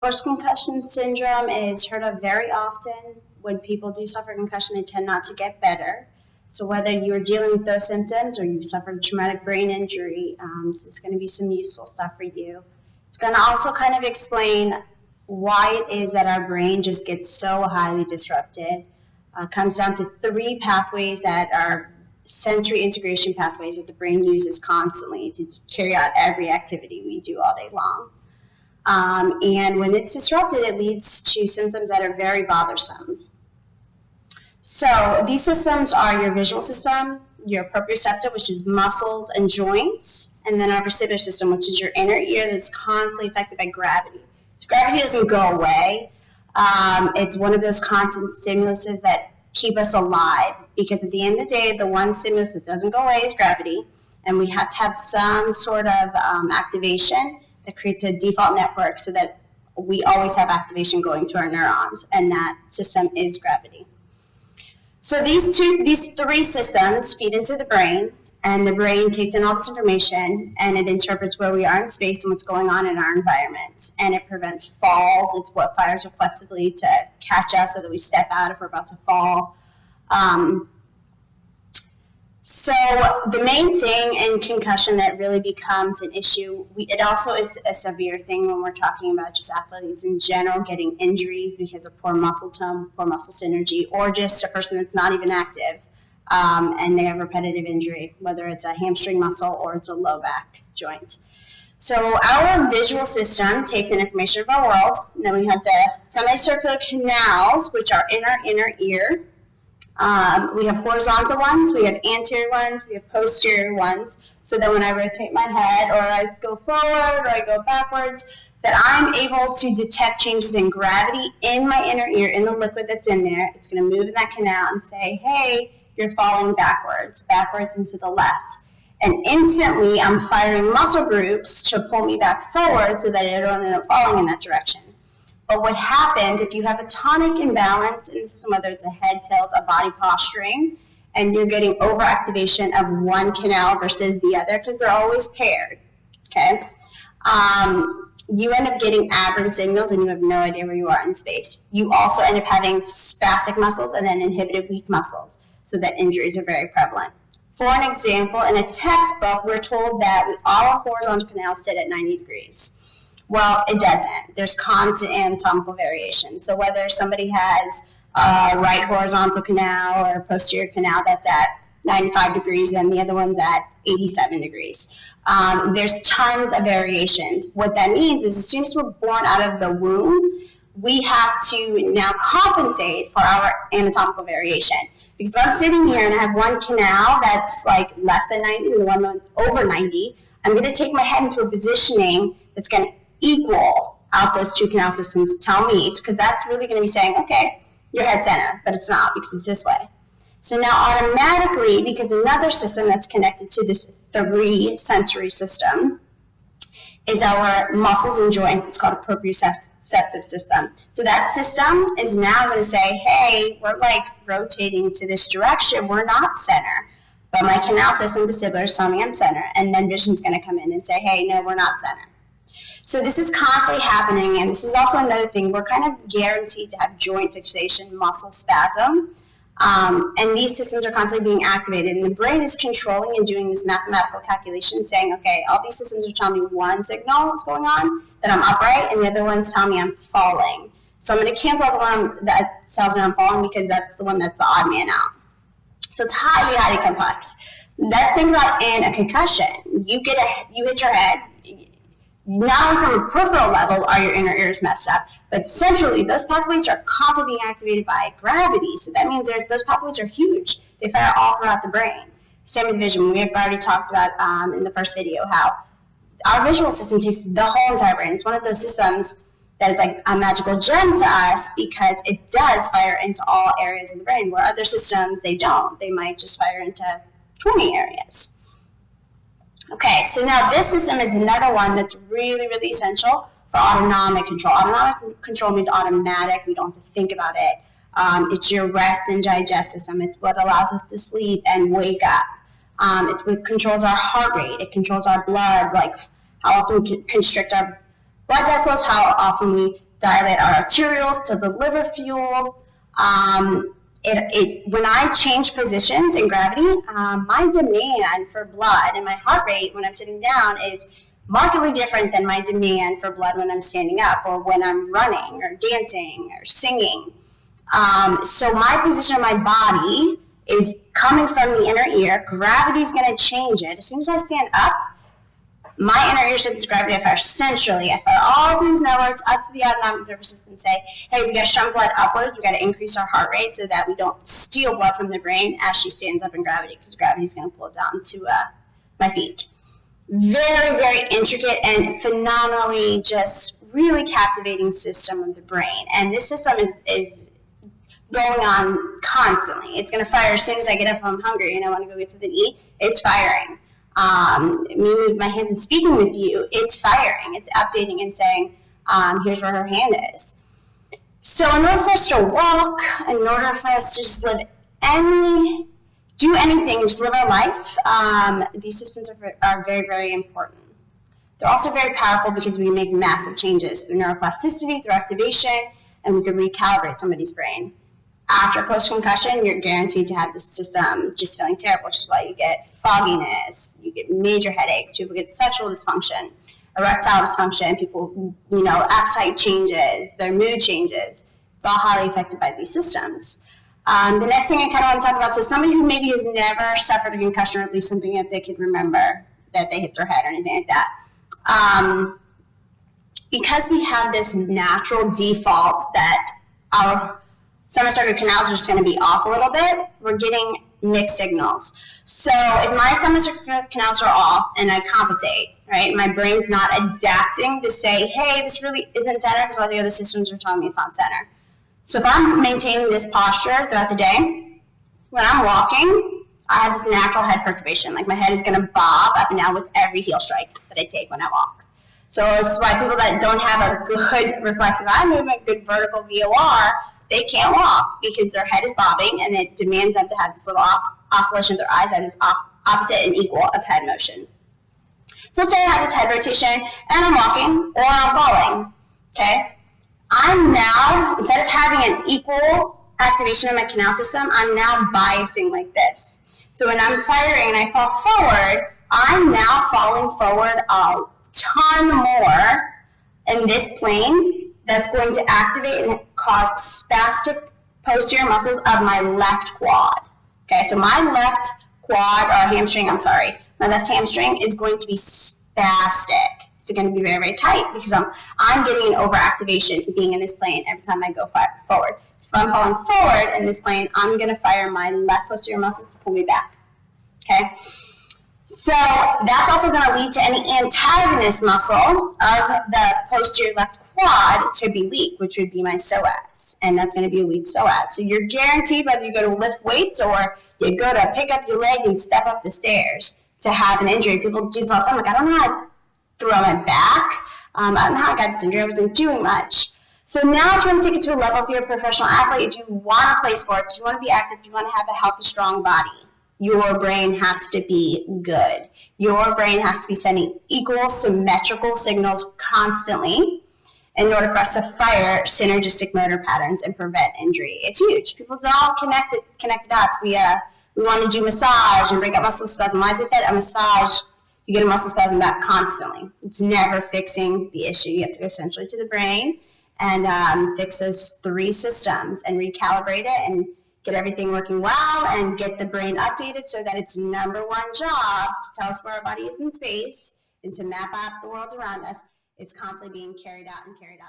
Post-concussion syndrome is heard of very often. When people do suffer concussion, they tend not to get better. So whether you're dealing with those symptoms or you've suffered traumatic brain injury, this is going to be some useful stuff for you. It's going to also kind of explain why it is that our brain just gets so highly disrupted. It comes down to 3 pathways that are sensory integration pathways that the brain uses constantly to carry out every activity we do all day long. And when it's disrupted, it leads to symptoms that are very bothersome. So these systems are your visual system, your proprioceptive, which is muscles and joints, and then our vestibular system, which is your inner ear that's constantly affected by gravity. So gravity doesn't go away. It's one of those constant stimuluses that keep us alive, because at the end of the day, the one stimulus that doesn't go away is gravity, and we have to have some sort of activation that creates a default network so that we always have activation going to our neurons, and that system is gravity. So these 3 systems feed into the brain, and the brain takes in all this information, and it interprets where we are in space and what's going on in our environment, and it prevents falls. It's what fires reflexively to catch us so that we step out if we're about to fall. So the main thing in concussion that really becomes an issue, it also is a severe thing when we're talking about just athletes in general getting injuries because of poor muscle tone, poor muscle synergy, or just a person that's not even active and they have repetitive injury, whether it's a hamstring muscle or it's a low back joint. So our visual system takes in information of our world, and then we have the semicircular canals, which are in our inner ear. We have horizontal ones, we have anterior ones, we have posterior ones, so that when I rotate my head or I go forward or I go backwards, that I'm able to detect changes in gravity in my inner ear, in the liquid that's in there. It's going to move in that canal and say, hey, you're falling backwards and to the left. And instantly I'm firing muscle groups to pull me back forward so that I don't end up falling in that direction. But what happens if you have a tonic imbalance in the system, whether it's a head tilt, a body posturing, and you're getting overactivation of one canal versus the other, because they're always paired, okay? You end up getting aberrant signals and you have no idea where you are in space. You also end up having spastic muscles and then inhibited weak muscles, so that injuries are very prevalent. For an example, in a textbook, we're told that all horizontal canals sit at 90 degrees. Well, it doesn't. There's constant anatomical variation. So whether somebody has a right horizontal canal or a posterior canal that's at 95 degrees and the other one's at 87 degrees, there's tons of variations. What that means is as soon as we're born out of the womb, we have to now compensate for our anatomical variation. Because if I'm sitting here and I have one canal that's like less than 90 and one that's over 90, I'm going to take my head into a positioning that's going to equal out those 2 canal systems to tell me, because that's really going to be saying, okay, you're head center, but it's not because it's this way. So now automatically, because another system that's connected to this 3 sensory system is our muscles and joints. It's called a proprioceptive system. So that system is now going to say, hey, we're like rotating to this direction. We're not center. But my canal system, vestibular, is telling me I'm center. And then vision's going to come in and say, hey, no, we're not center. So this is constantly happening, and this is also another thing. We're kind of guaranteed to have joint fixation, muscle spasm, and these systems are constantly being activated, and the brain is controlling and doing this mathematical calculation, saying, okay, all these systems are telling me one signal is going on, that I'm upright, and the other one's telling me I'm falling. So I'm going to cancel out the one that tells me I'm falling because that's the one that's the odd man out. So it's highly, highly complex. Let's think about in a concussion. You hit your head. Not only from a peripheral level are your inner ears messed up, but centrally those pathways are constantly being activated by gravity. So that means those pathways are huge. They fire all throughout the brain. Same with vision. We have already talked about in the first video how our visual system takes the whole entire brain. It's one of those systems that is like a magical gem to us because it does fire into all areas of the brain, where other systems, they don't. They might just fire into 20 areas. Okay, so now this system is another one that's really, really essential for autonomic control. Autonomic control means automatic. We don't have to think about it. It's your rest and digest system. It's what allows us to sleep and wake up. It's what controls our heart rate. It controls our blood, like how often we constrict our blood vessels, how often we dilate our arterioles to deliver fuel. When I change positions in gravity, my demand for blood and my heart rate when I'm sitting down is markedly different than my demand for blood when I'm standing up or when I'm running or dancing or singing. So my position of my body is coming from the inner ear. Gravity is going to change it. As soon as I stand up, my inner ear sends gravity. I fire centrally. I fire all these networks up to the autonomic nervous system, say, hey, we got to shun blood upwards. We got to increase our heart rate so that we don't steal blood from the brain as she stands up in gravity, because gravity is going to pull it down to my feet. Very, very intricate and phenomenally just really captivating system of the brain. And this system is going on constantly. It's going to fire as soon as I get up if I'm hungry and I want to go get something to eat. It's firing. Me moving my hands and speaking with you, it's firing. It's updating and saying, here's where her hand is. So in order for us to walk, in order for us to just do anything, just live our life, these systems are very, very important. They're also very powerful because we can make massive changes through neuroplasticity, through activation, and we can recalibrate somebody's brain. After post-concussion, you're guaranteed to have the system just feeling terrible, which is why you get fogginess, you get major headaches, people get sexual dysfunction, erectile dysfunction, people, appetite changes, their mood changes. It's all highly affected by these systems. The next thing I kind of want to talk about, so somebody who maybe has never suffered a concussion, or at least something that they could remember that they hit their head or anything like that. Because we have this natural default that our semicircular canals are just going to be off a little bit, we're getting mixed signals. So if my semicircular canals are off and I compensate, right, my brain's not adapting to say, hey, this really isn't center because all the other systems are telling me it's not center. So if I'm maintaining this posture throughout the day, when I'm walking, I have this natural head perturbation. Like my head is going to bob up and down with every heel strike that I take when I walk. So this is why people that don't have a good reflexive eye movement, good vertical VOR, they can't walk because their head is bobbing and it demands them to have this little oscillation of their eyes that is opposite and equal of head motion. So let's say I have this head rotation and I'm walking or I'm falling, okay? I'm now, instead of having an equal activation of my canal system, I'm now biasing like this. So when I'm firing and I fall forward, I'm now falling forward a ton more in this plane that's going to activate and cause spastic posterior muscles of my left quad. Okay, so my left quad, or my left hamstring is going to be spastic. It's going to be very, very tight because I'm getting an overactivation being in this plane every time I go forward. So if I'm falling forward in this plane, I'm going to fire my left posterior muscles to pull me back. Okay? So that's also going to lead to any antagonist muscle of the posterior left quad to be weak, which would be my psoas, and that's going to be a weak psoas. So you're guaranteed, whether you go to lift weights or you go to pick up your leg and step up the stairs, to have an injury. People do this all the time, like, I don't know how to throw my back. I don't know how I got this injury. I wasn't doing much. So now if you want to take it to a level, if you're a professional athlete, if you want to play sports, if you want to be active, if you want to have a healthy, strong body, your brain has to be good. Your brain has to be sending equal, symmetrical signals constantly in order for us to fire synergistic motor patterns and prevent injury. It's huge. People don't connect the dots. We want to do massage and break up muscle spasm. Why is it that a massage, you get a muscle spasm back constantly? It's never fixing the issue. You have to go essentially to the brain and fix those three systems and recalibrate it and get everything working well and get the brain updated so that its number one job to tell us where our body is in space and to map out the world around us is constantly being carried out accurately.